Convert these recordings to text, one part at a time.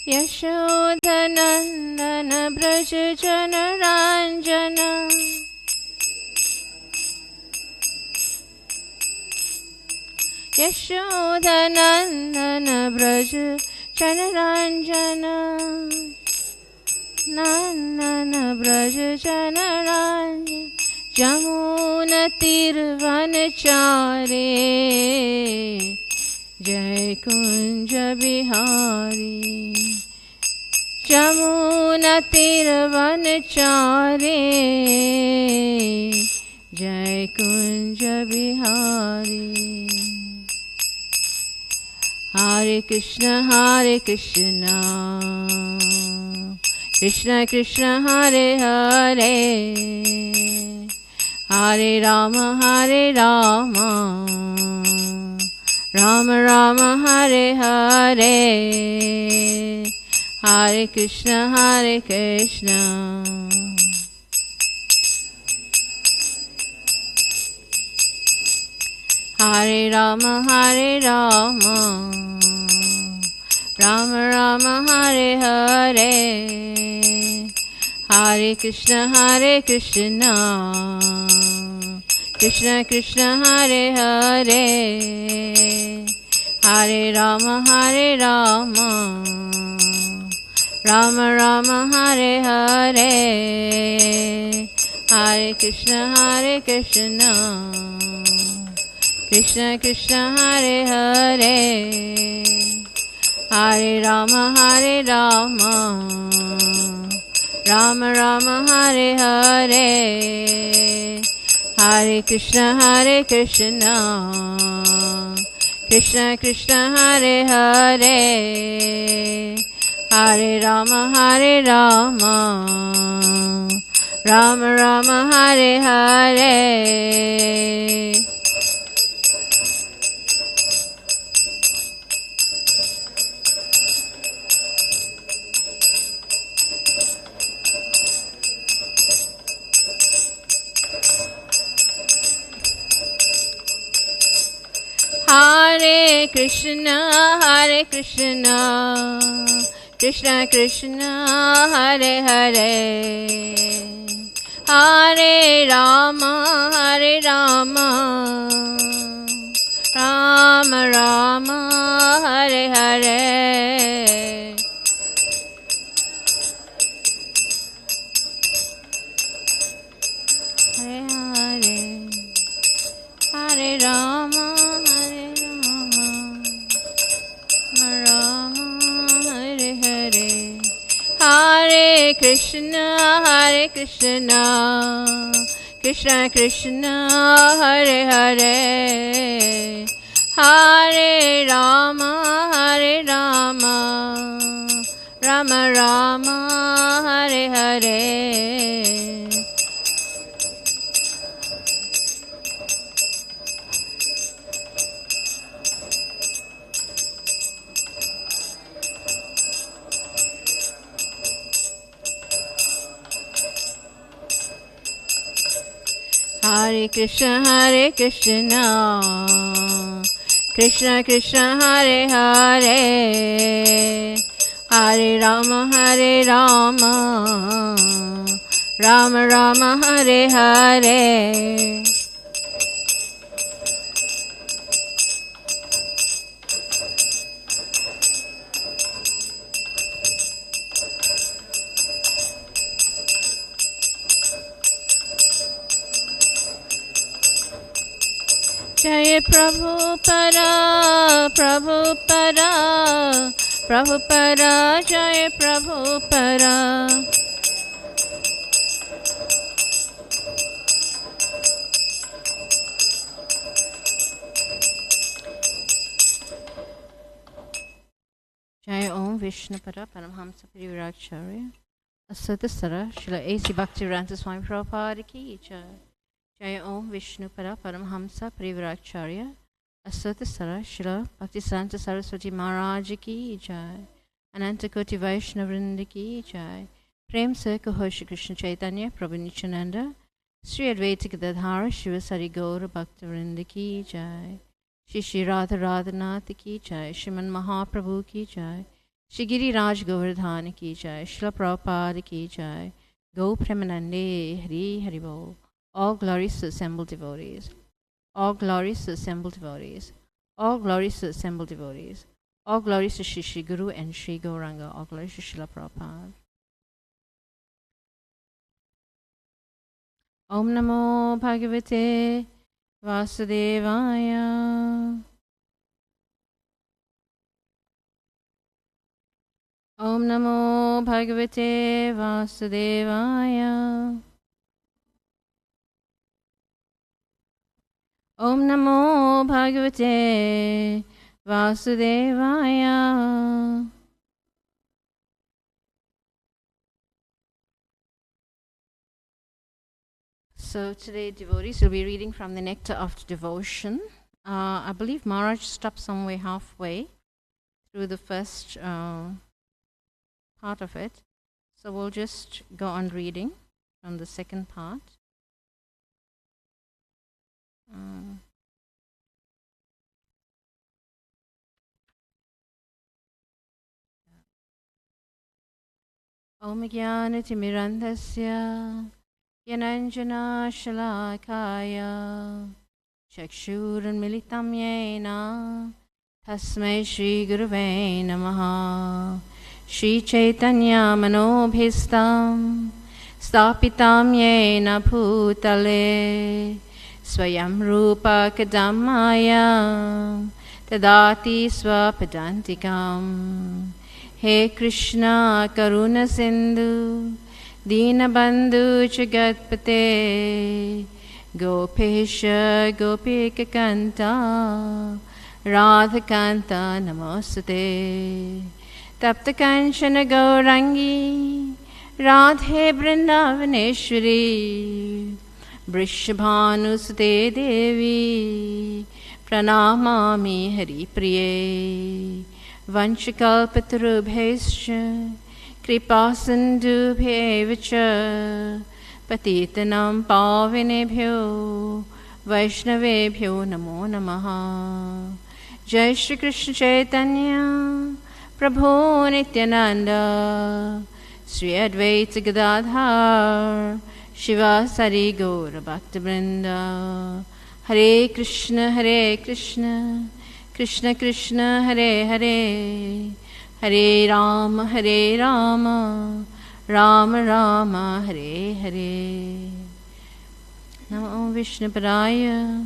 यशोधनन्दन व्रज जनराञ्जन यशोधनन्दन व्रज जनराञ्जन नन्दन व्रज जनराञ्जन जमुनतीर्वनचारे जय कुंज बिहारी जमुनतीर्वनचारे जय कुंज बिहारी हरे कृष्ण कृष्ण कृष्ण हरे हरे हरे राम राम राम हरे हरे हरे कृष्ण हरे राम राम राम हरे हरे हरे कृष्ण कृष्ण कृष्ण हरे हरे हरे राम राम राम हरे हरे हरे कृष्ण कृष्ण कृष्ण हरे हरे हरे राम राम राम हरे हरे हरे कृष्ण कृष्ण कृष्ण हरे हरे हरे राम राम राम हरे हरे हरे कृष्ण कृष्ण कृष्ण हरे हरे हरे राम राम राम हरे हरे हरे हरे हरे राम राम हरे हरे हरे कृष्ण कृष्ण कृष्ण हरे हरे हरे राम राम राम हरे हरे हरे कृष्ण कृष्ण कृष्ण हरे हरे हरे राम राम राम हरे हरे जय प्रभुपदा जय प्रभुपदा जय ओम विष्णुपदा Paramhans परिव्राजचार्य असतसरा Srila A.C. Bhaktivedanta Swami Prabhupada की जय। जय ओम विष्णुपदा परमहंस परिव्राजचार्य असतसरा श्रील भक्तिसिद्धांत सरस्वती महाराज की जय। अनंत कोटि वैष्णव वृंद की जय। प्रेम से कहो श्री कृष्ण चैतन्य प्रभु नित्यानंद श्री अद्वैत गदाधर शिव सरि गौर भक्त वृंद की जय। श्री श्री राधा राधनाथ की जय। श्रीमन महाप्रभु की जय। Shri Giriraj Govardhan ki jai, Srila Prabhupada ki jai, Go Premanande, Hari Hari Bol. All glories to assembled devotees. All glories to assembled devotees. All glories to assembled devotees. All glories to Shri Shri Guru and Shri Gauranga. All glories to Srila Prabhupada. Om Namo Bhagavate Vasudevaya. Om Namo Bhagavate Vasudevaya. Om Namo Bhagavate Vasudevaya. So today, devotees will be reading from the Nectar of Devotion. I believe Maharaj stopped somewhere halfway through the first part of it. So we'll just go on reading from the second part. Om Jnanatimirandhasya Yananjana Shalakaya Chakshurunmilitam Yena Tasmai Shri Gurave Namaha. Shri Chaitanya Manobhistam Stapitam Yena Bhutale Swayam Rupa Kadamaya Tadati Swapadantikam. He Krishna Karuna Sindhu Dinabandhu Jagatpate Gopesha Gopika Kanta Radhakanta Namostate Tapta Kanchana Gaurangi Radhe Vrindavaneshwari Vrishabhanusate Devi Pranamami Hari Priye Vanchakalpatarubhescha Kripasindubhyevacha Patitanam Pavinebhyo Vaishnavebhyo Namo Namaha. Jai Shri Krishna Chaitanya Prabhu Nityananda Sri Advaita Gadadhar Shivasari Gaura Bhaktivinoda. Hare Krishna Krishna Krishna Hare Hare Hare Rama Rama Rama Hare Hare. Namo Vishnupadaya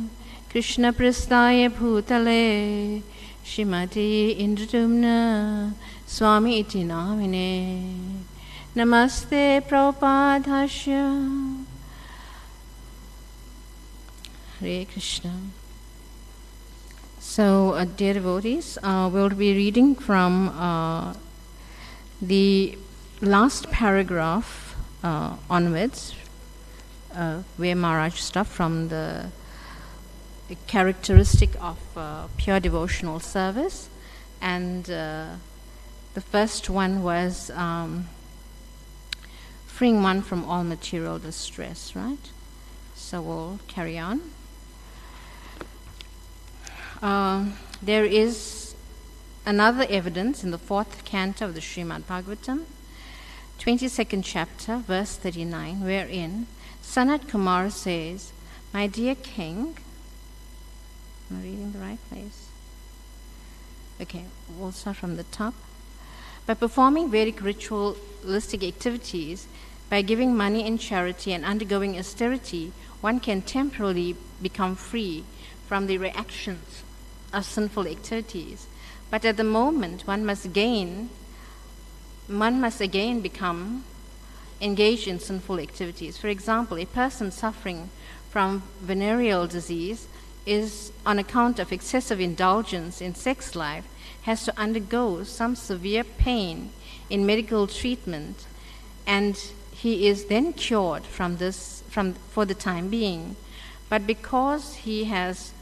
Krishna Prasthaya Bhutale Shrimati Indratumna Swami Iti Namine. Namaste Prabhupadasya. Hare Krishna. So, dear devotees, we'll be reading from the last paragraph onwards, where Maharaj stopped, from the characteristic of pure devotional service. And the first one was freeing one from all material distress, right? So we'll carry on. There is another evidence in the 4th canto of the Srimad Bhagavatam, 22nd chapter, verse 39, wherein Sanat Kumar says, "My dear king," am I reading the right place? Okay, we'll start from the top. "By performing Vedic ritualistic activities, by giving money in charity and undergoing austerity, one can temporarily become free from the reactions of sinful activities. But at the moment, one must again become engaged in sinful activities. For example, a person suffering from venereal disease is, on account of excessive indulgence in sex life, has to undergo some severe pain in medical treatment, and he is then cured from this for the time being. But because he has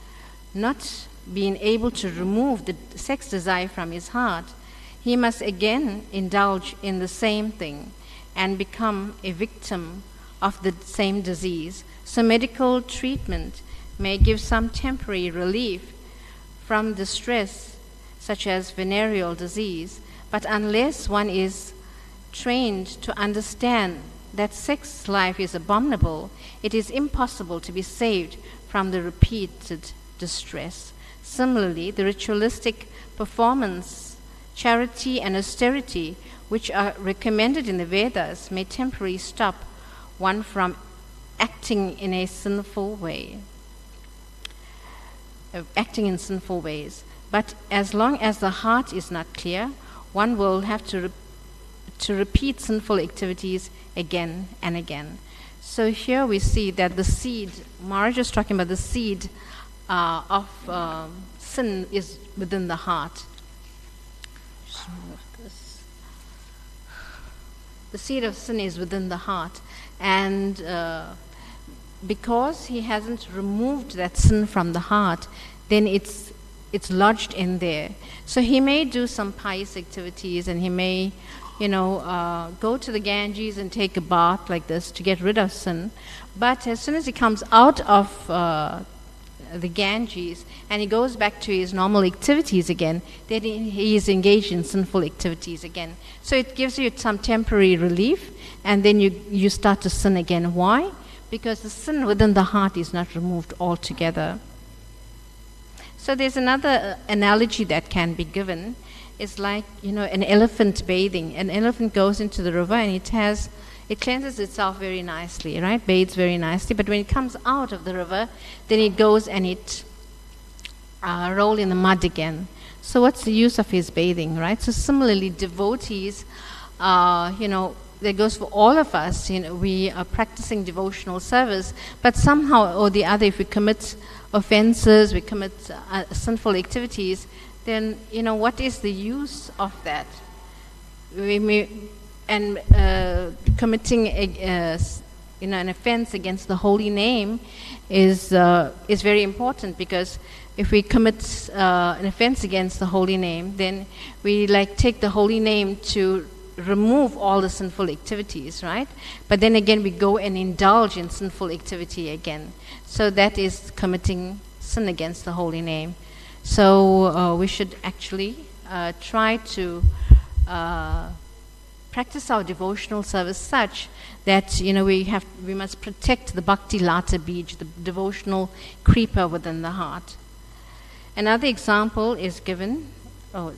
not been able to remove the sex desire from his heart, he must again indulge in the same thing and become a victim of the same disease. So medical treatment may give some temporary relief from distress, such as venereal disease, But unless one is trained to understand that sex life is abominable, it is impossible to be saved from the repeated distress. Similarly, the ritualistic performance, charity, and austerity, which are recommended in the Vedas, may temporarily stop one from acting in a sinful way, acting in sinful ways. But as long as the heart is not clear, one will have to repeat sinful activities again and again. So here we see that the seed, Maharaj is talking about the seed of sin is within the heart. Just move this. The seed of sin is within the heart, and because he hasn't removed that sin from the heart, then it's lodged in there. So he may do some pious activities, and he may, go to the Ganges and take a bath like this to get rid of sin. But as soon as he comes out of the Ganges and he goes back to his normal activities again, then he is engaged in sinful activities again. So it gives you some temporary relief, and then you start to sin again. Why? Because the sin within the heart is not removed altogether. So there's another analogy that can be given. It's like, an elephant bathing. An elephant goes into the river and it cleanses itself very nicely, right? Bathes very nicely. But when it comes out of the river, then it goes and it rolls in the mud again. So what's the use of his bathing, right? So similarly, devotees, that goes for all of us. We are practicing devotional service, but somehow or the other, if we commit offenses, we commit sinful activities, then what is the use of that? Committing an offense against the holy name is very important, because if we commit an offense against the holy name, then we take the holy name to remove all the sinful activities, right? But then again, we go and indulge in sinful activity again. So that is committing sin against the holy name. So we should actually try to practice our devotional service such that we must protect the bhakti lata bij, the devotional creeper within the heart. Another example is given.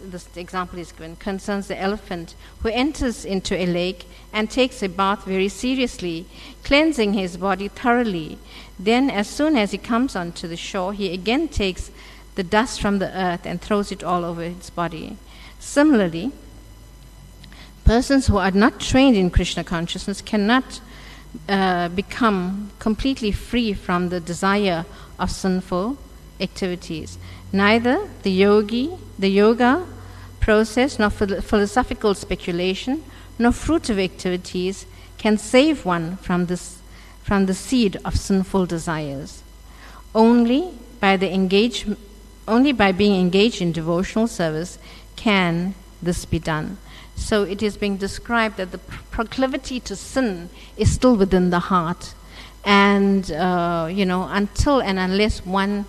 This example is given, concerns the elephant who enters into a lake and takes a bath very seriously, cleansing his body thoroughly. Then, as soon as he comes onto the shore, he again takes the dust from the earth and throws it all over his body. Similarly, persons who are not trained in Krishna consciousness cannot become completely free from the desire of sinful activities. Neither the yoga process, nor philosophical speculation, nor fruitive activities can save one from the seed of sinful desires. Only by being engaged in devotional service can this be done. So it is being described that the proclivity to sin is still within the heart, and until and unless one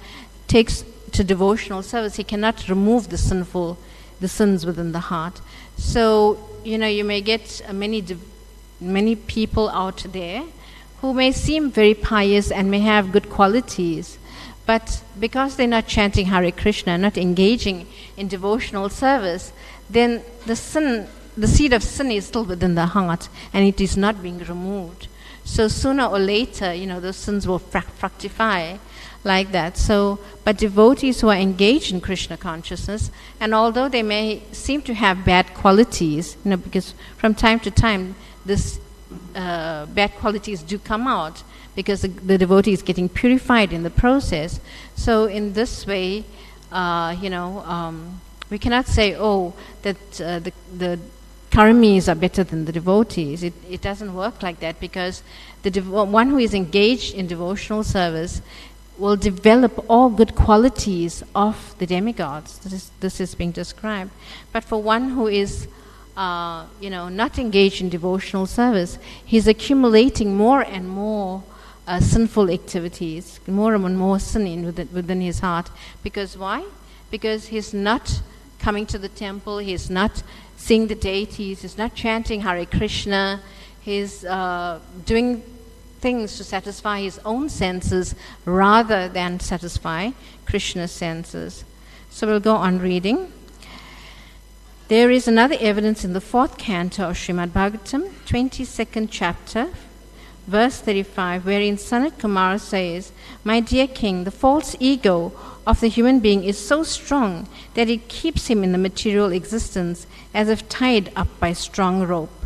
takes to devotional service, he cannot remove the sins within the heart. So you may get many people out there who may seem very pious and may have good qualities, but because they're not chanting Hare Krishna, not engaging in devotional service, then the seed of sin is still within the heart, and it is not being removed. So sooner or later, those sins will fructify like that. So, but devotees who are engaged in Krishna consciousness, and although they may seem to have bad qualities, because from time to time this bad qualities do come out, because the devotee is getting purified in the process. So in this way, we cannot say, that the karmis are better than the devotees. It doesn't work like that, because one who is engaged in devotional service will develop all good qualities of the demigods. This is being described. But for one who is not engaged in devotional service, he's accumulating more and more sinful activities, more and more sin within his heart. Because why? Because he's not coming to the temple, he's not seeing the deities. He's not chanting Hare Krishna. He's doing things to satisfy his own senses rather than satisfy Krishna's senses. So we'll go on reading. There is another evidence in the 4th canto of Srimad Bhagavatam, 22nd chapter, verse 35, wherein Sanat Kumara says, "My dear king, the false ego of the human being is so strong that it keeps him in the material existence as if tied up by strong rope.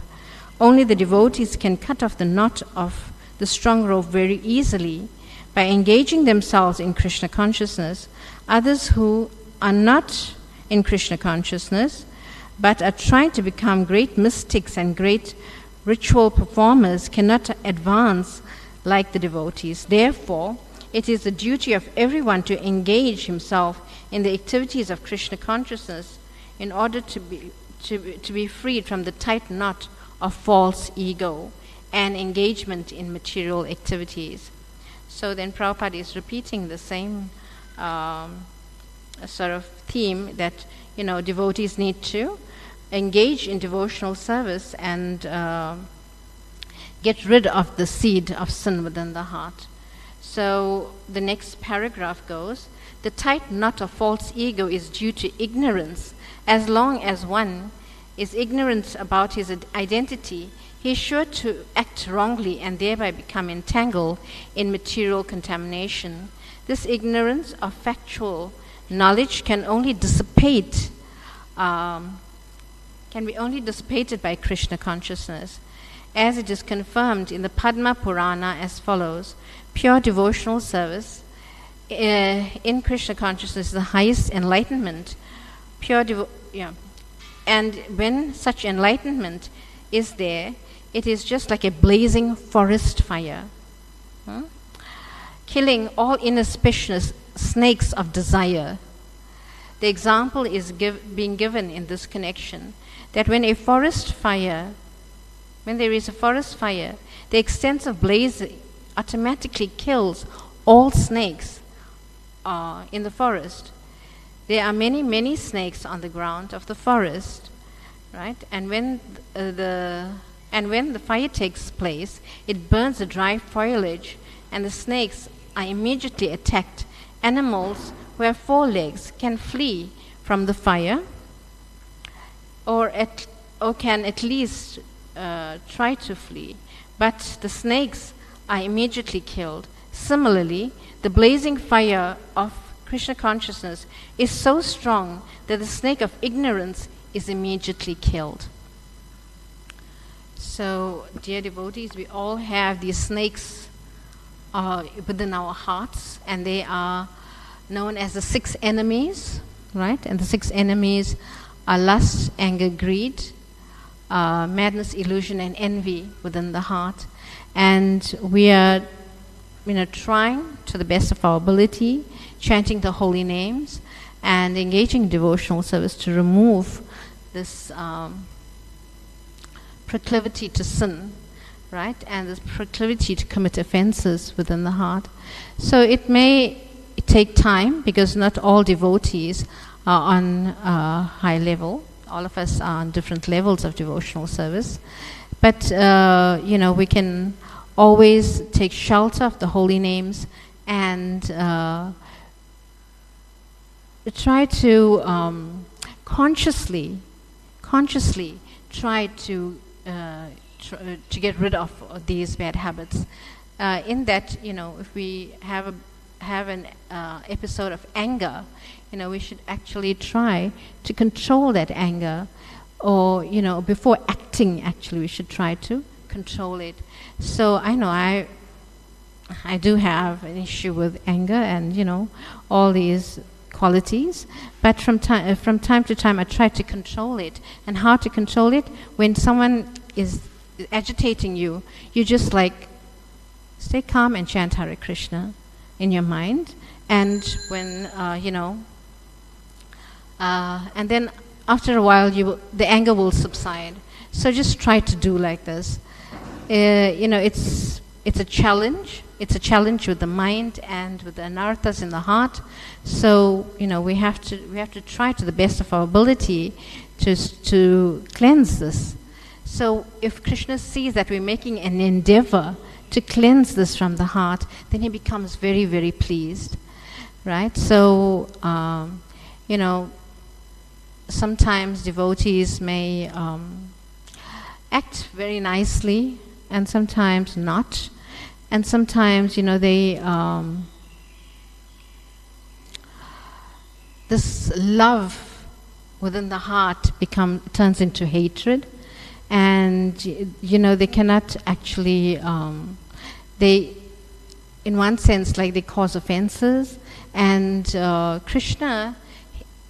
Only the devotees can cut off the knot of the strong rope very easily by engaging themselves in Krishna consciousness. Others who are not in Krishna consciousness but are trying to become great mystics and great ritual performers cannot advance like the devotees. Therefore, it is the duty of everyone to engage himself in the activities of Krishna consciousness in order to be freed from the tight knot of false ego and engagement in material activities." So then Prabhupada is repeating the same sort of theme that, devotees need to engage in devotional service and get rid of the seed of sin within the heart. So the next paragraph goes, "The tight knot of false ego is due to ignorance. As long as one is ignorant about his identity, he is sure to act wrongly and thereby become entangled in material contamination. This ignorance of factual knowledge can be only dissipated by Krishna consciousness, as it is confirmed in the Padma Purana as follows: pure devotional service in Krishna consciousness is the highest enlightenment. And when such enlightenment is there, it is just like a blazing forest fire, killing all inauspicious snakes of desire. The example is being given in this connection that when there is a forest fire, the extensive blaze automatically kills all snakes in the forest. There are many, many snakes on the ground of the forest, right? And when the fire takes place, it burns the dry foliage, and the snakes are immediately attacked. Animals who have 4 legs can flee from the fire, or can at least try to flee, but the snakes are immediately killed. Similarly, the blazing fire of Krishna consciousness is so strong that the snake of ignorance is immediately killed." So, dear devotees, we all have these snakes within our hearts, and they are known as the 6 enemies, right? And the 6 enemies are lust, anger, greed, madness, illusion, and envy within the heart. And we are, trying to the best of our ability, chanting the holy names and engaging in devotional service to remove this proclivity to sin, right? And this proclivity to commit offenses within the heart. So it may take time because not all devotees are on high level. All of us are on different levels of devotional service. But, we can always take shelter of the holy names and try to consciously try to get rid of these bad habits. In that, if we have an episode of anger, we should actually try to control that anger, or before acting, actually we should try to control it. So I know I do have an issue with anger and all these qualities, but from time to time I try to control it. And how to control it? When someone is agitating you, you just stay calm and chant Hare Krishna in your mind, and when and then after a while the anger will subside. So just try to do like this. It's a challenge. It's a challenge with the mind and with the anarthas in the heart. So we have to try to the best of our ability to cleanse this. So if Krishna sees that we're making an endeavor to cleanse this from the heart, then he becomes very, very pleased, right? So, sometimes devotees may act very nicely, and sometimes not. And sometimes, they this love within the heart turns into hatred, and they cannot actually they, in one sense, like, they cause offenses. And Krishna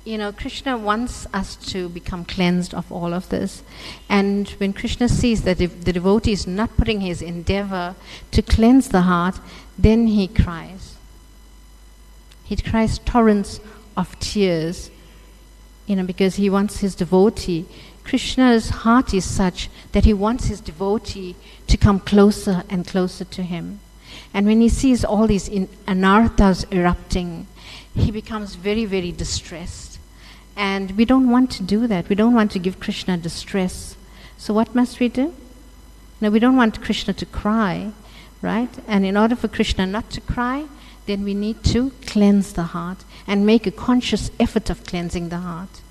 wants us to become cleansed of all of this. And when Krishna sees that if the devotee is not putting his endeavor to cleanse the heart, then he cries. He cries torrents of tears, because he wants his devotee. Krishna's heart is such that he wants his devotee to come closer and closer to him. And when he sees all these anarthas erupting, he becomes very, very distressed. And we don't want to do that. We don't want to give Krishna distress. So what must we do? No, we don't want Krishna to cry, right? And in order for Krishna not to cry, then we need to cleanse the heart and make a conscious effort of cleansing the heart,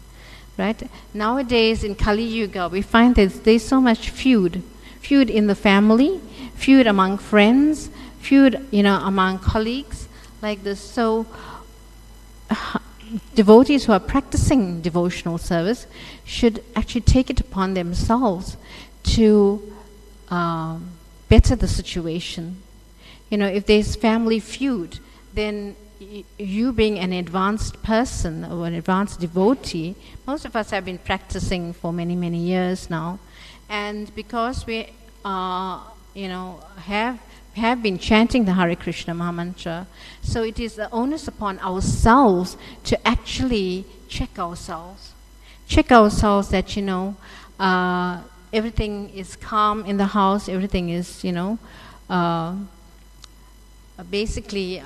right? Nowadays in Kali Yuga, we find that there's so much feud in the family, feud among friends, feud, among colleagues, like this. So devotees who are practicing devotional service should actually take it upon themselves to better the situation. If there's family feud, then you being an advanced person or an advanced devotee, most of us have been practicing for many, many years now, and because we have been chanting the Hare Krishna Mahamantra, so it is the onus upon ourselves to actually check ourselves that everything is calm in the house, everything is basically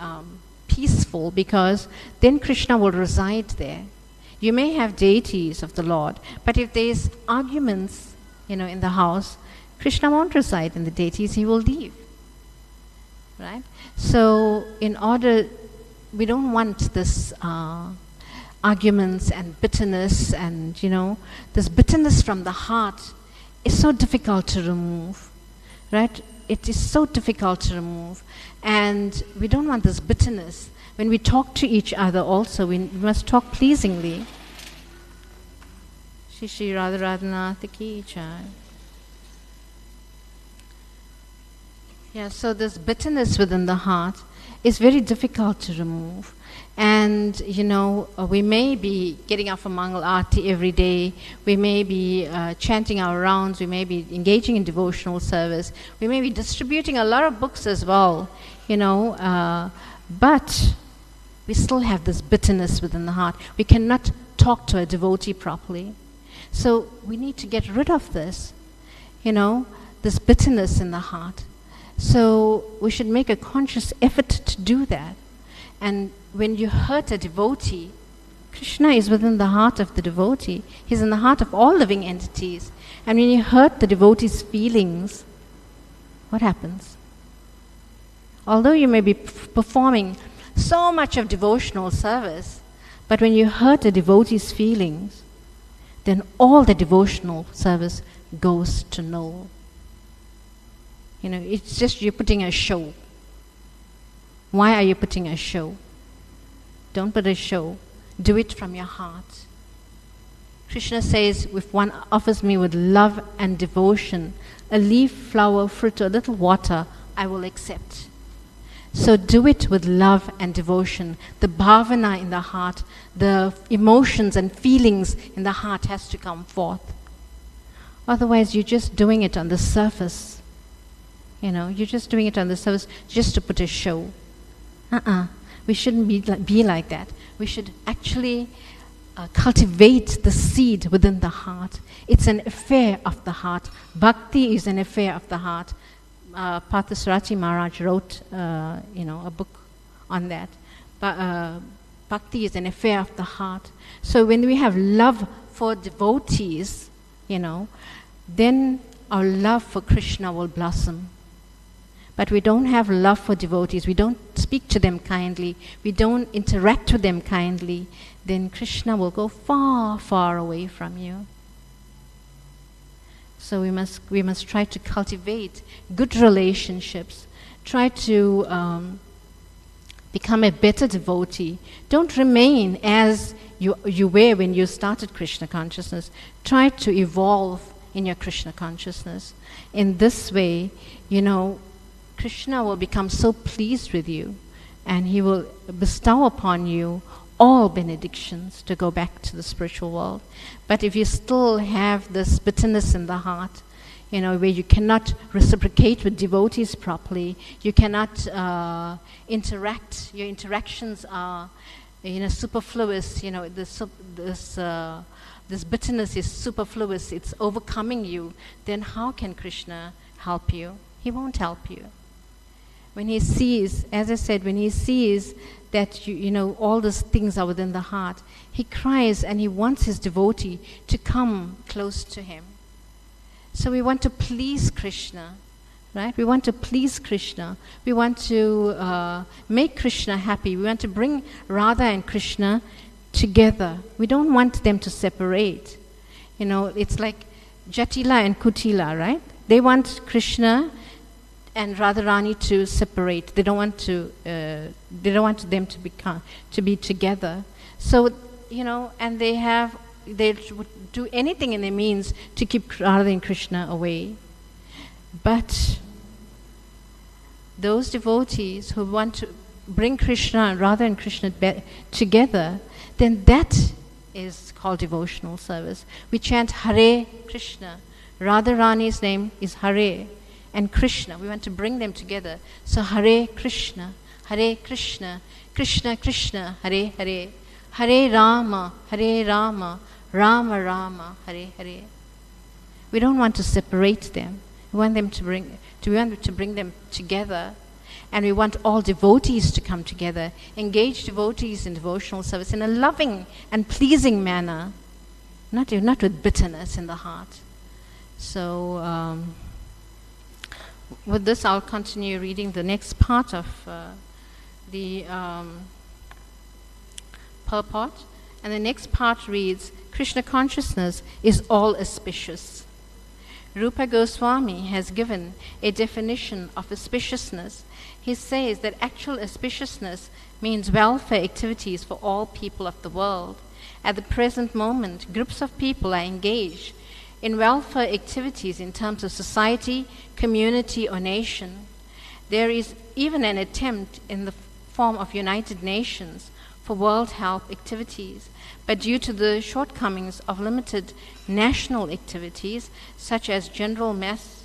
peaceful, because then Krishna will reside there. You may have deities of the Lord, but if there's arguments, in the house, Krishna won't reside in the deities, he will leave. Right? So we don't want this arguments and bitterness, and this bitterness from the heart is so difficult to remove, right? It is so difficult to remove, and we don't want this bitterness. When we talk to each other also, we must talk pleasingly. Shri Shri Radharanath Ki Jai. Yeah, so this bitterness within the heart is very difficult to remove. And, we may be getting up for Mangal Aarti every day, we may be chanting our rounds, we may be engaging in devotional service, we may be distributing a lot of books as well, but we still have this bitterness within the heart. We cannot talk to a devotee properly. So we need to get rid of this, this bitterness in the heart. So we should make a conscious effort to do that. And when you hurt a devotee, Krishna is within the heart of the devotee. He's in the heart of all living entities. And when you hurt the devotee's feelings, what happens? Although you may be performing so much of devotional service, but when you hurt a devotee's feelings, then all the devotional service goes to null. It's just you're putting a show. Why are you putting a show? Don't put a show. Do it from your heart. Krishna says, if one offers me with love and devotion, a leaf, flower, fruit, or a little water, I will accept. So do it with love and devotion. The bhavana in the heart, the emotions and feelings in the heart has to come forth. Otherwise, you're just doing it on the surface. You're just doing it on the surface just to put a show. We shouldn't be like that. We should actually cultivate the seed within the heart. It's an affair of the heart. Bhakti is an affair of the heart. Parthasarathi Maharaj wrote, a book on that. Bhakti is an affair of the heart. So when we have love for devotees, then our love for Krishna will blossom. But we don't have love for devotees, we don't speak to them kindly, we don't interact with them kindly, then Krishna will go far, far away from you. So we must try to cultivate good relationships, try to become a better devotee. Don't remain as you were when you started Krishna consciousness. Try to evolve in your Krishna consciousness. In this way, Krishna will become so pleased with you, and he will bestow upon you all benedictions to go back to the spiritual world. But if you still have this bitterness in the heart, where you cannot reciprocate with devotees properly, you cannot interact, your interactions are superfluous, this bitterness is superfluous, it's overcoming you, then how can Krishna help you? He won't help you. When he sees, as I said, when he sees that all these things are within the heart, he cries and he wants his devotee to come close to him. So we want to please Krishna, right? We want to please Krishna. We want to make Krishna happy. We want to bring Radha and Krishna together. We don't want them to separate. It's like Jatila and Kutila, right? They want Krishna and Radharani to separate. They don't want to. They don't want them to be together. So and they would do anything in their means to keep Radha and Krishna away. But those devotees who want to bring Krishna and Radha and Krishna together, then that is called devotional service. We chant Hare Krishna. Radharani's name is Hare. And Krishna, we want to bring them together. So Hare Krishna, Krishna Krishna, Hare Hare, Hare Rama, Rama Rama, Hare Hare. We don't want to separate them. We want to bring them together, and we want all devotees to come together, engage devotees in devotional service in a loving and pleasing manner, not with bitterness in the heart. So. With this, I'll continue reading the next part of the purport. And the next part reads, Krishna consciousness is all auspicious. Rupa Goswami has given a definition of auspiciousness. He says that actual auspiciousness means welfare activities for all people of the world. At the present moment, groups of people are engaged in welfare activities in terms of society, community, or nation. There is even an attempt in the form of United Nations for world health activities, but due to the shortcomings of limited national activities, such a general massive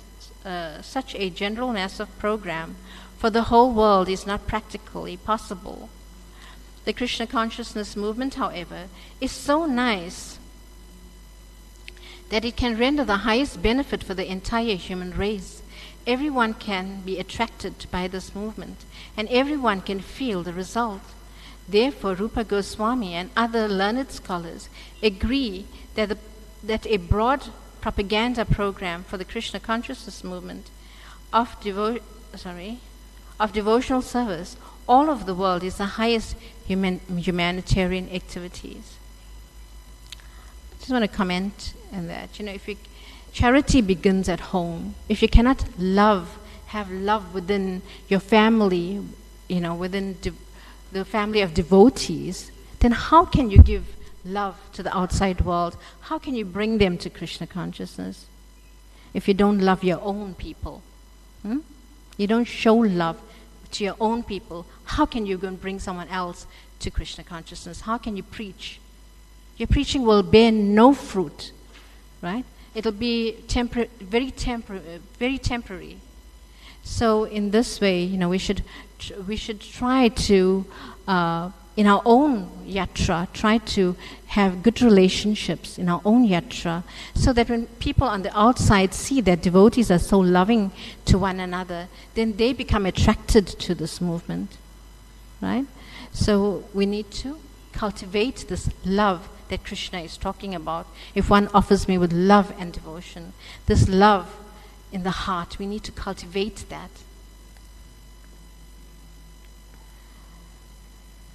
program for the whole world is not practically possible. The Krishna consciousness movement, however, is so nice that it can render the highest benefit for the entire human race. Everyone can be attracted by this movement, and everyone can feel the result. Therefore, Rupa Goswami and other learned scholars agree that a broad propaganda program for the Krishna consciousness movement of devotional service all over the world is the highest humanitarian activities. I just want to comment on that. Charity begins at home. If you cannot have love within your family, within the family of devotees, then how can you give love to the outside world? How can you bring them to Krishna consciousness if you don't love your own people? You don't show love to your own people. How can you go and bring someone else to Krishna consciousness? How can you preach? Your preaching will bear no fruit, right? It'll be very temporary. So in this way, we should try to, in our own yatra, try to have good relationships in our own yatra, so that when people on the outside see that devotees are so loving to one another, then they become attracted to this movement, right? So we need to cultivate this love that Krishna is talking about. If one offers me with love and devotion, this love in the heart, we need to cultivate that.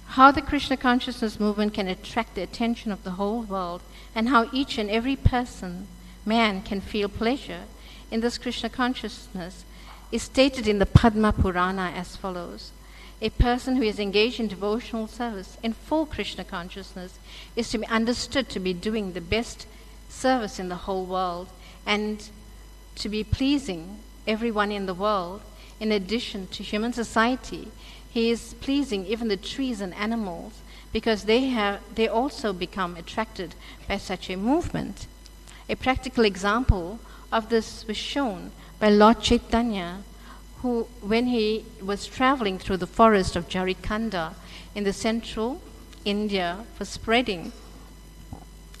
How the Krishna consciousness movement can attract the attention of the whole world, and how each and every person, man, can feel pleasure in this Krishna consciousness is stated in the Padma Purana as follows. A person who is engaged in devotional service in full Krishna consciousness is to be understood to be doing the best service in the whole world and to be pleasing everyone in the world. In addition to human society, he is pleasing even the trees and animals because they also become attracted by such a movement. A practical example of this was shown by Lord Chaitanya, who, when he was traveling through the forest of Jharkhand in the central India for spreading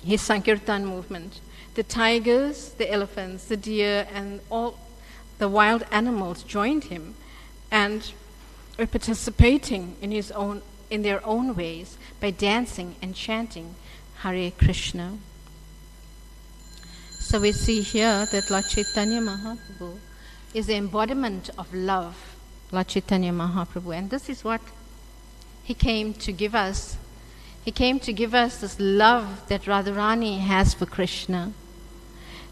his Sankirtan movement, the tigers, the elephants, the deer, and all the wild animals joined him and were participating in their own ways by dancing and chanting Hare Krishna. So we see here that Lord Chaitanya Mahaprabhu is the embodiment of love, Lord Chaitanya Mahaprabhu. And this is what he came to give us. He came to give us this love that Radharani has for Krishna.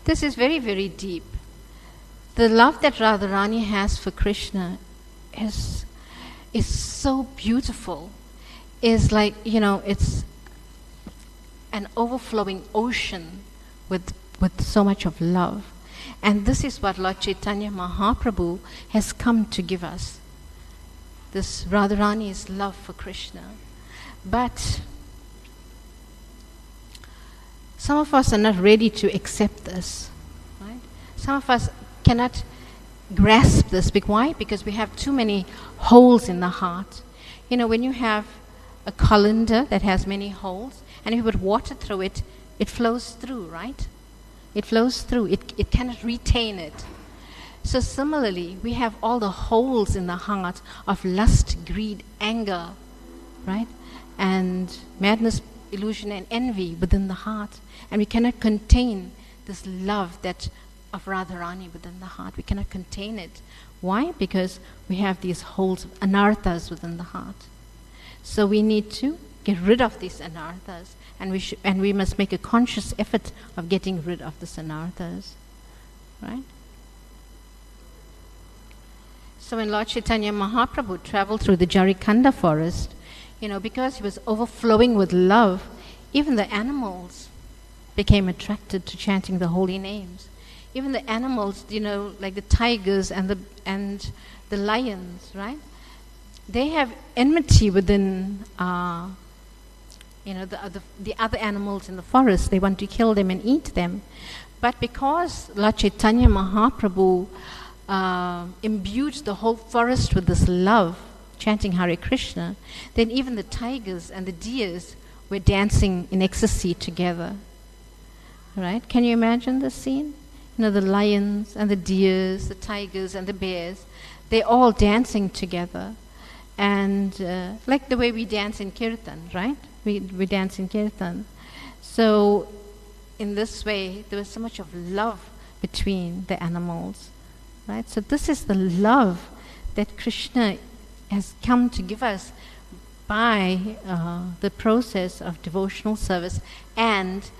This is very, very deep. The love that Radharani has for Krishna is so beautiful. Is like, it's an overflowing ocean with so much of love. And this is what Lord Chaitanya Mahaprabhu has come to give us. This Radharani's love for Krishna. But some of us are not ready to accept this. Right? Some of us cannot grasp this. Why? Because we have too many holes in the heart. When you have a colander that has many holes, and if you put water through it, it flows through, right? It flows through. It cannot retain it. So similarly, we have all the holes in the heart of lust, greed, anger, right? And madness, illusion, and envy within the heart. And we cannot contain this love of Radharani within the heart. We cannot contain it. Why? Because we have these holes of anarthas within the heart. So we need to get rid of these anarthas. And we must make a conscious effort of getting rid of the anarthas, right? So when Lord Chaitanya Mahaprabhu traveled through the Jharkhand forest, because he was overflowing with love, even the animals became attracted to chanting the holy names. Even the animals, like the tigers and the lions, right? They have enmity within the other animals in the forest. They want to kill them and eat them. But because Lord Chaitanya Mahaprabhu imbued the whole forest with this love, chanting Hare Krishna, then even the tigers and the deers were dancing in ecstasy together. Right? Can you imagine the scene? The lions and the deers, the tigers and the bears, they're all dancing together. And like the way we dance in Kirtan, right? We dance in Kirtan. So in this way, there was so much of love between the animals, right? So this is the love that Krishna has come to give us by the process of devotional service and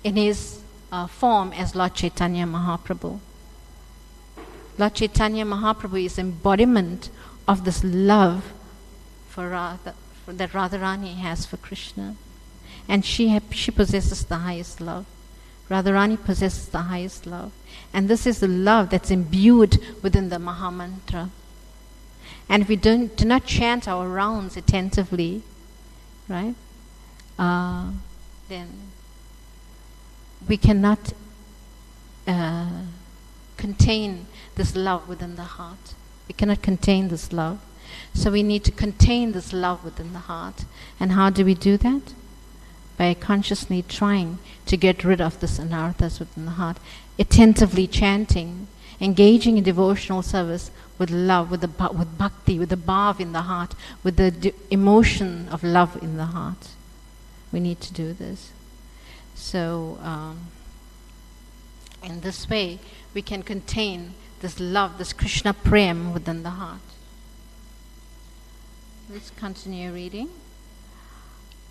in his form as Lord Chaitanya Mahaprabhu. Lord Chaitanya Mahaprabhu is embodiment of this love that Radharani has for Krishna. And she possesses the highest love. Radharani possesses the highest love. And this is the love that's imbued within the Mahamantra. And if we do not chant our rounds attentively, right, then we cannot contain this love within the heart. We cannot contain this love. So we need to contain this love within the heart. And how do we do that? By consciously trying to get rid of this anarthas within the heart. Attentively chanting, engaging in devotional service with love, with bhakti, with the bhav in the heart, with the emotion of love in the heart. we need to do this. So in this way, we can contain this love, this Krishna prem within the heart. Let's continue reading.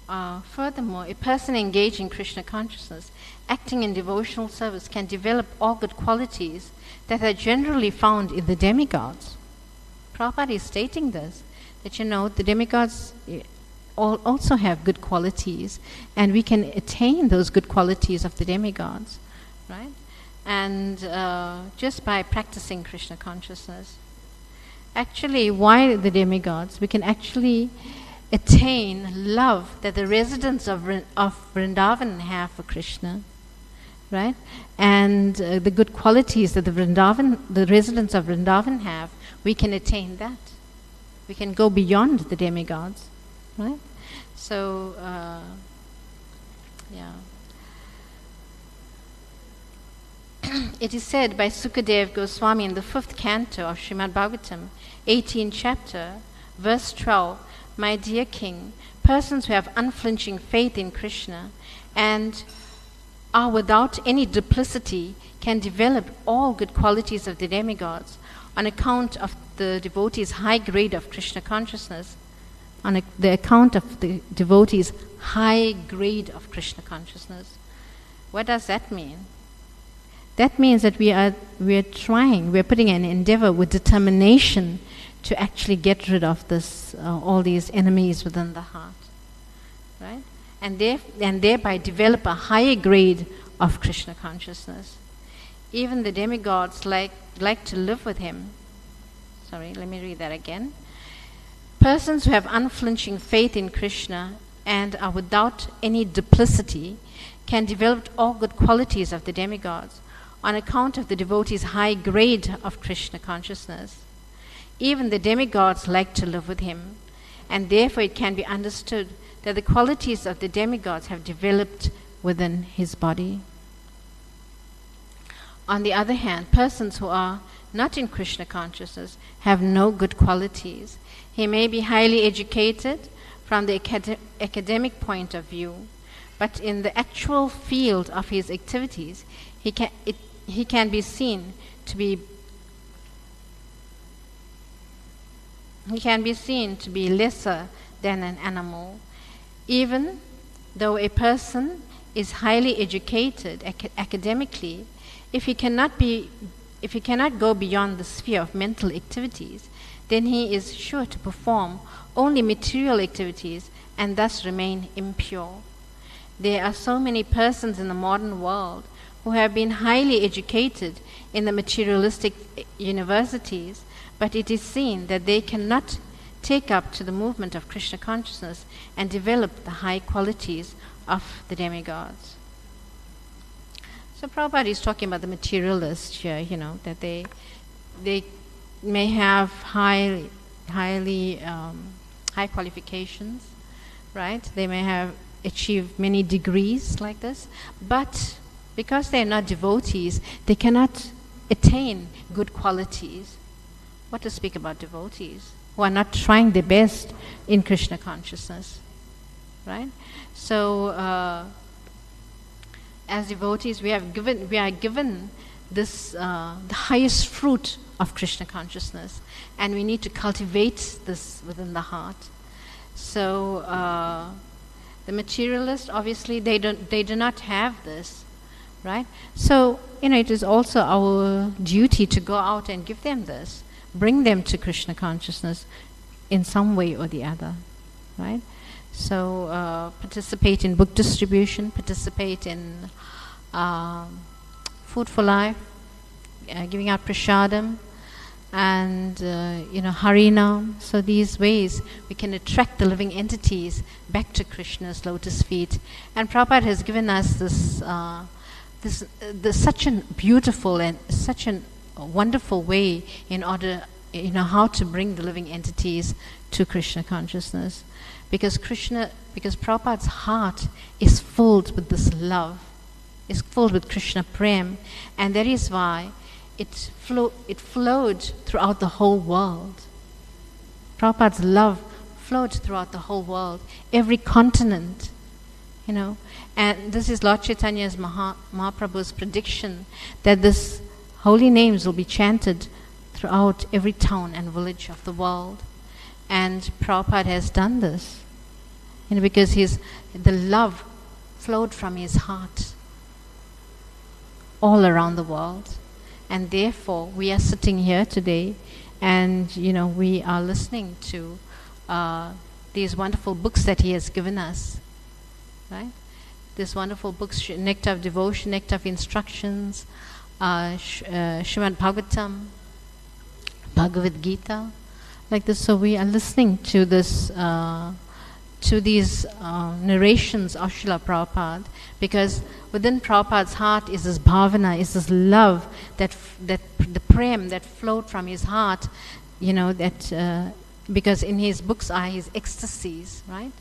Furthermore, a person engaged in Krishna consciousness, acting in devotional service, can develop all good qualities that are generally found in the demigods. Prabhupada is stating this, that the demigods also have good qualities, and we can attain those good qualities of the demigods, right? And just by practicing Krishna consciousness. Actually, why the demigods? We can actually attain love that the residents of Vrindavan have for Krishna, right? And the good qualities that the residents of Vrindavan have, we can attain that. We can go beyond the demigods, right? So, it is said by Sukadev Goswami in the 5th canto of Srimad Bhagavatam, 18th chapter, verse 12, "My dear king, persons who have unflinching faith in Krishna and are without any duplicity can develop all good qualities of the demigods on account of the devotee's high grade of Krishna consciousness, the account of the devotee's high grade of Krishna consciousness." What does that mean? That means that we are putting an endeavor with determination to actually get rid of this, all these enemies within the heart, right? And thereby develop a higher grade of Krishna consciousness. Even the demigods like to live with him. Sorry, let me read that again. Persons who have unflinching faith in Krishna and are without any duplicity can develop all good qualities of the demigods on account of the devotee's high grade of Krishna consciousness. Even the demigods like to live with him, and therefore it can be understood that the qualities of the demigods have developed within his body. On the other hand, persons who are not in Krishna consciousness have no good qualities. He may be highly educated from the academic point of view, but in the actual field of his activities, he can be seen to be lesser than an animal. Even though a person is highly educated academically, if he cannot go beyond the sphere of mental activities, then he is sure to perform only material activities and thus remain impure. There are so many persons in the modern world who have been highly educated in the materialistic universities, but it is seen that they cannot take up to the movement of Krishna consciousness and develop the high qualities of the demigods. So Prabhupada is talking about the materialists here, that they may have high qualifications, right? They may have achieved many degrees like this, but because they are not devotees, they cannot attain good qualities. What to speak about devotees who are not trying their best in Krishna consciousness, right? So, as devotees, we are given this the highest fruit of Krishna consciousness, and we need to cultivate this within the heart. So, the materialists, obviously, they do not have this, right? So, it is also our duty to go out and give them this, bring them to Krishna consciousness in some way or the other, right? So, participate in book distribution, participate in Food for Life, giving out prasadam, and Harinam. So these ways we can attract the living entities back to Krishna's lotus feet. And Prabhupada has given us this such a beautiful and such a wonderful way in order, how to bring the living entities to Krishna consciousness. Because Prabhupada's heart is filled with this love, is filled with Krishna prem, and that is why it flowed throughout the whole world. Prabhupada's love flowed throughout the whole world. Every continent, you know. And this is Lord Chaitanya's Mahaprabhu's prediction that this holy names will be chanted throughout every town and village of the world. And Prabhupada has done this, you know, because the love flowed from his heart all around the world. And therefore, we are sitting here today and, you know, we are listening to these wonderful books that he has given us, right? These wonderful books, Nectar of Devotion, Nectar of Instructions, Srimad Bhagavatam, Bhagavad Gita, like this. So we are listening to this, to these narrations of Srila Prabhupada, because within Prabhupada's heart is this bhavana, is this love, that the prem that flowed from his heart, you know, that because in his books are his ecstasies, right?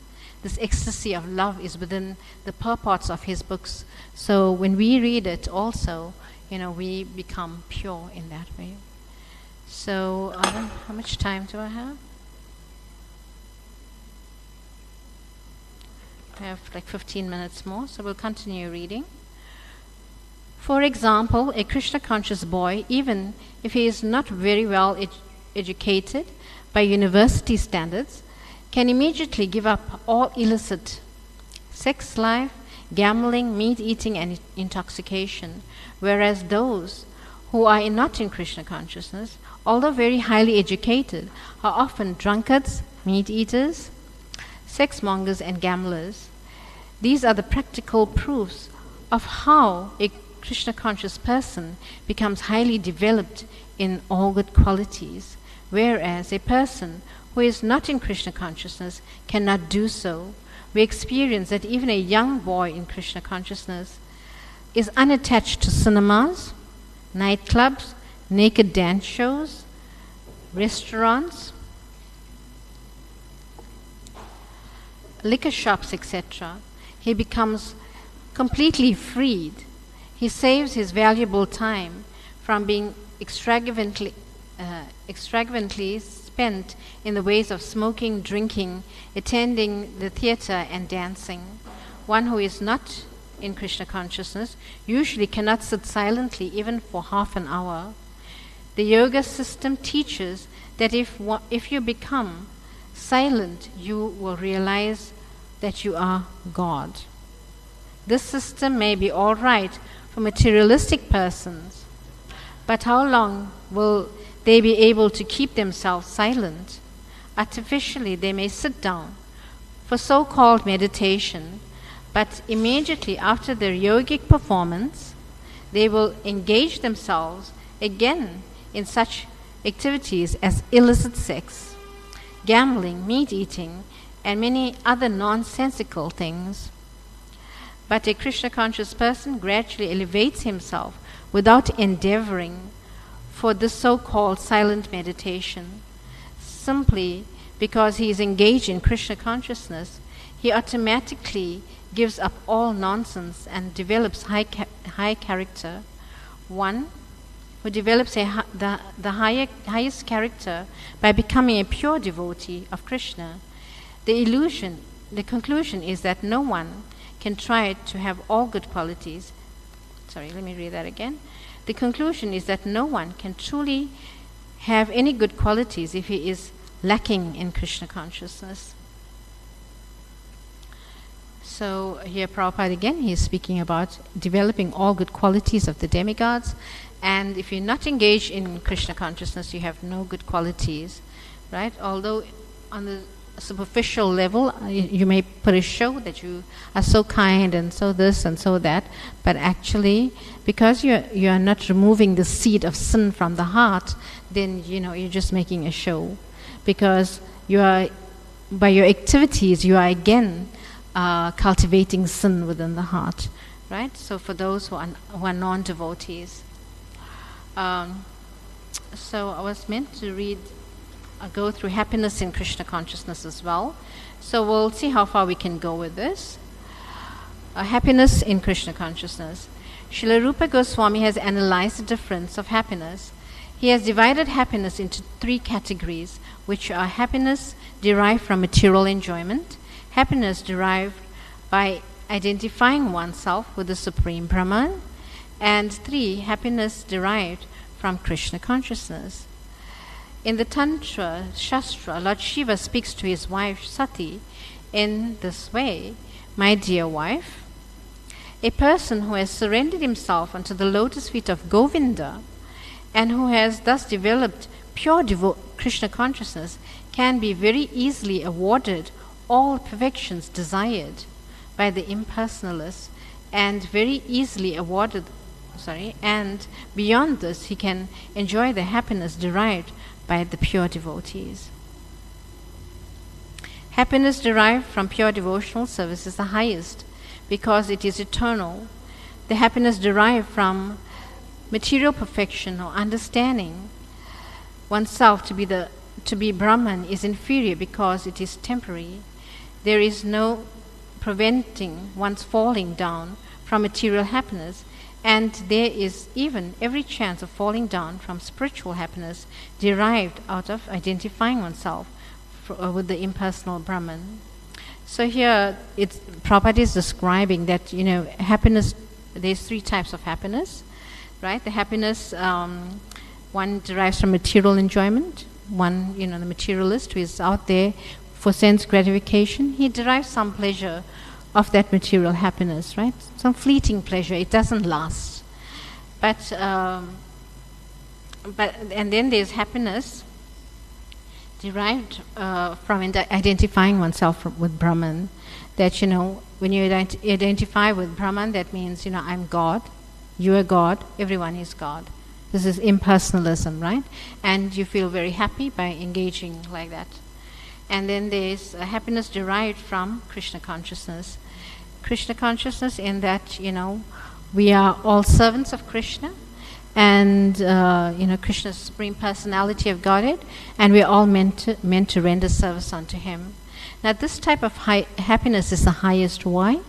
This ecstasy of love is within the purports of his books. So when we read it also, you know, we become pure in that way. So how much time do I have? I have like 15 minutes more, so we'll continue reading. For example, a Krishna conscious boy, even if he is not very well educated by university standards, can immediately give up all illicit sex life, gambling, meat eating, and intoxication, whereas those who are not in Krishna consciousness, although very highly educated, are often drunkards, meat eaters, sex mongers, and gamblers. These are the practical proofs of how a Krishna conscious person becomes highly developed in all good qualities, whereas a person who is not in Krishna consciousness cannot do so. We experience that even a young boy in Krishna consciousness is unattached to cinemas, nightclubs, naked dance shows, restaurants, liquor shops, etc. He becomes completely freed. He saves his valuable time from being extravagantly spent in the ways of smoking, drinking, attending the theater, and dancing. One who is not in Krishna consciousness usually cannot sit silently even for half an hour. The yoga system teaches that if you become silent, you will realize that you are God. This system may be all right for materialistic persons, but how long will they be able to keep themselves silent? Artificially, they may sit down for so-called meditation, but immediately after their yogic performance, they will engage themselves again in such activities as illicit sex, gambling, meat eating, and many other nonsensical things. But a Krishna conscious person gradually elevates himself without endeavoring for this so-called silent meditation. Simply because he is engaged in Krishna consciousness, he automatically gives up all nonsense and develops high character. One who develops the highest character by becoming a pure devotee of Krishna. The conclusion is that no one can try to have all good qualities. Sorry, let me read that again. The conclusion is that no one can truly have any good qualities if he is lacking in Krishna consciousness. So here Prabhupada again, he is speaking about developing all good qualities of the demigods, and if you're not engaged in Krishna consciousness, you have no good qualities, right? Although on the superficial level, you may put a show that you are so kind and so this and so that, but actually, because you are not removing the seed of sin from the heart, then you're just making a show, because you are, by your activities, you are again cultivating sin within the heart, right? So for those who are non-devotees, so I was meant to go through happiness in Krishna consciousness as well. So we'll see how far we can go with this. Happiness in Krishna consciousness. Srila Rupa Goswami has analyzed the difference of happiness. He has divided happiness into 3 categories, which are happiness derived from material enjoyment, happiness derived by identifying oneself with the Supreme Brahman. And 3, happiness derived from Krishna consciousness. In the Tantra Shastra, Lord Shiva speaks to his wife Sati in this way: "My dear wife, a person who has surrendered himself unto the lotus feet of Govinda and who has thus developed pure Krishna consciousness can be very easily awarded all perfections desired by the impersonalists, and very easily and beyond this he can enjoy the happiness derived by the pure devotees." Happiness derived from pure devotional service is the highest because it is eternal. The happiness derived from material perfection or understanding oneself to be Brahman is inferior because it is temporary. There is no preventing one's falling down from material happiness, and there is even every chance of falling down from spiritual happiness derived out of identifying oneself with the impersonal Brahman. So here, Prabhupada is describing that, happiness, there's 3 types of happiness, right? The happiness, one derives from material enjoyment. One, the materialist who is out there for sense gratification, he derives some pleasure of that material happiness, right? Some fleeting pleasure. It doesn't last. But and then there's happiness derived from identifying oneself with Brahman. That, when you identify with Brahman, that means, I'm God, you are God, everyone is God. This is impersonalism, right? And you feel very happy by engaging like that. And then there's happiness derived from Krishna consciousness. Krishna consciousness in that, we are all servants of Krishna, and Krishna's supreme personality of Godhead, and we're all meant to render service unto him. Now this type of happiness is the highest. Why?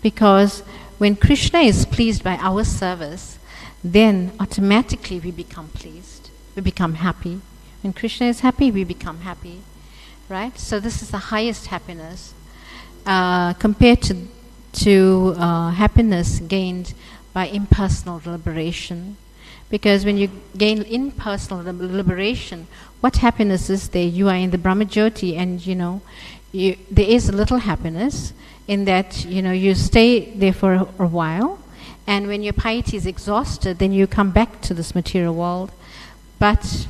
Because when Krishna is pleased by our service, then automatically we become pleased, we become happy. When Krishna is happy, we become happy, right? So this is the highest happiness compared to happiness gained by impersonal liberation. Because when you gain impersonal liberation, what happiness is there? You are in the Brahmajyoti, and there is a little happiness in that you stay there for a while, and when your piety is exhausted, then you come back to this material world. But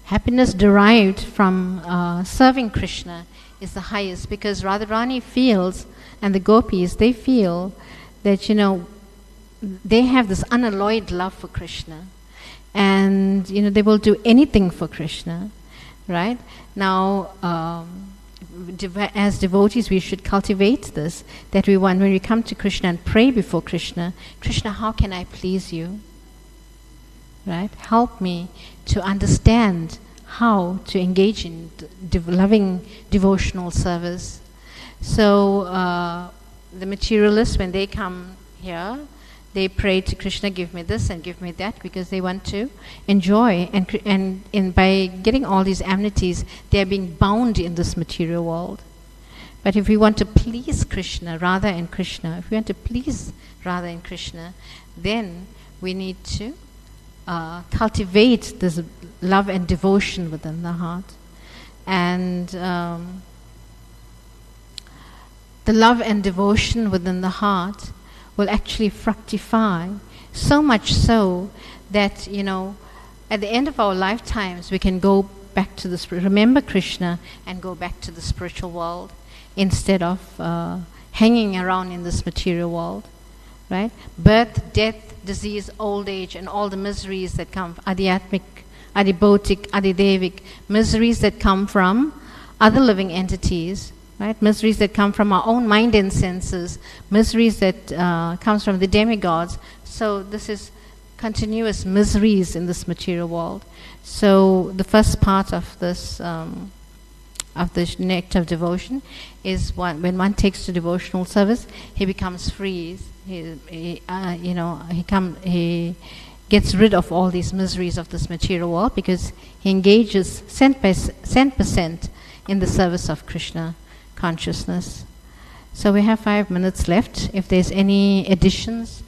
happiness derived from serving Krishna is the highest, because Radharani feels, and the gopis, they feel that they have this unalloyed love for Krishna, and they will do anything for Krishna, right? Now, as devotees, we should cultivate this, that when we come to Krishna and pray before Krishna, Krishna, how can I please you? Right? Help me to understand how to engage in loving devotional service. So the materialists, when they come here, they pray to Krishna, give me this and give me that, because they want to enjoy. And by getting all these amenities, they are being bound in this material world. But if we want to please Krishna, Radha and Krishna, if we want to please Radha and Krishna, then we need to cultivate this love and devotion within the heart. And the love and devotion within the heart will actually fructify, so much so that, at the end of our lifetimes, we can go back to remember Krishna and go back to the spiritual world instead of hanging around in this material world, right? Birth, death, disease, old age, and all the miseries that come, adhyatmic, adibhotic, adidevic, miseries that come from other living entities, right? Miseries that come from our own mind and senses, miseries that comes from the demigods. So this is continuous miseries in this material world. So the first part of this nectar of devotion is when one takes to devotional service, he becomes free. He gets rid of all these miseries of this material world, because he engages cent% in the service of Krishna consciousness. So we have 5 minutes left. If there's any additions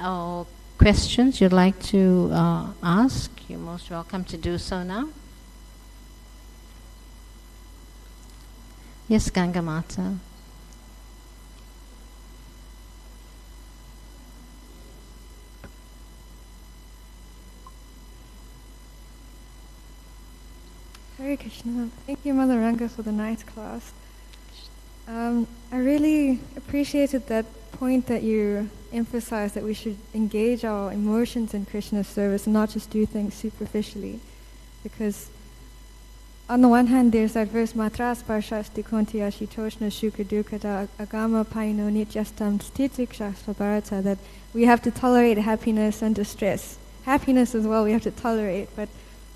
or questions you'd like to ask, you're most welcome to do so now. Yes, Ganga Mata. Hare Krishna. Thank you, Mother Ranga, for the nice class. I really appreciated that point that you emphasized, that we should engage our emotions in Krishna's service and not just do things superficially. Because on the one hand, there's that verse, Matras Parshasti Kontiya Shitoshna Shukha Dukata Agama Paino Nityastam Stitikshasva Bharata, that we have to tolerate happiness and distress. Happiness as well we have to tolerate, but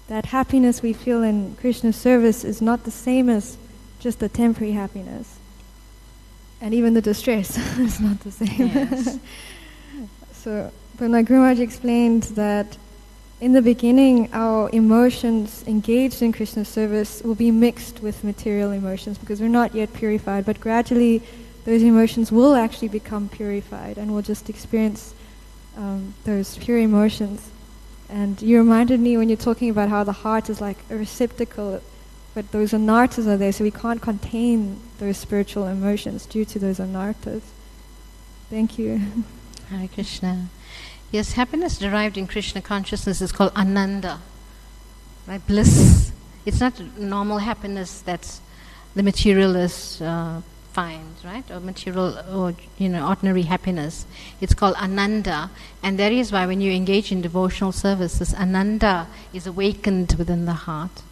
that happiness we feel in Krishna's service is not the same as just a temporary happiness. And even the distress is not the same. Yes. So, but my Guru Maharaj explained that in the beginning, our emotions engaged in Krishna's service will be mixed with material emotions because we're not yet purified. But gradually, those emotions will actually become purified, and we'll just experience those pure emotions. And you reminded me when you're talking about how the heart is like a receptacle, but those anarthas are there, so we can't contain those spiritual emotions due to those anarthas. Thank you. Hare Krishna. Yes, happiness derived in Krishna consciousness is called ananda, right? Bliss. It's not normal happiness that's the materialist finds, right? Or material, or ordinary happiness. It's called ananda, and that is why when you engage in devotional services, ananda is awakened within the heart.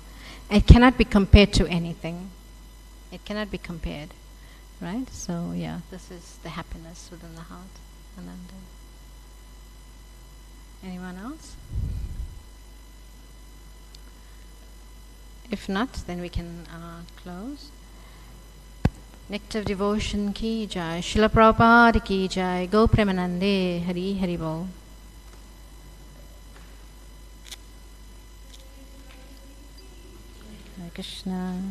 It cannot be compared to anything. It cannot be compared, right? So yeah, this is the happiness within the heart, ananda. Anyone else? If not, then we can close. Nectar of Devotion ki jai, Srila Prabhupada ki jai, Go Premanande, Hari Hari Bol. Hare Krishna.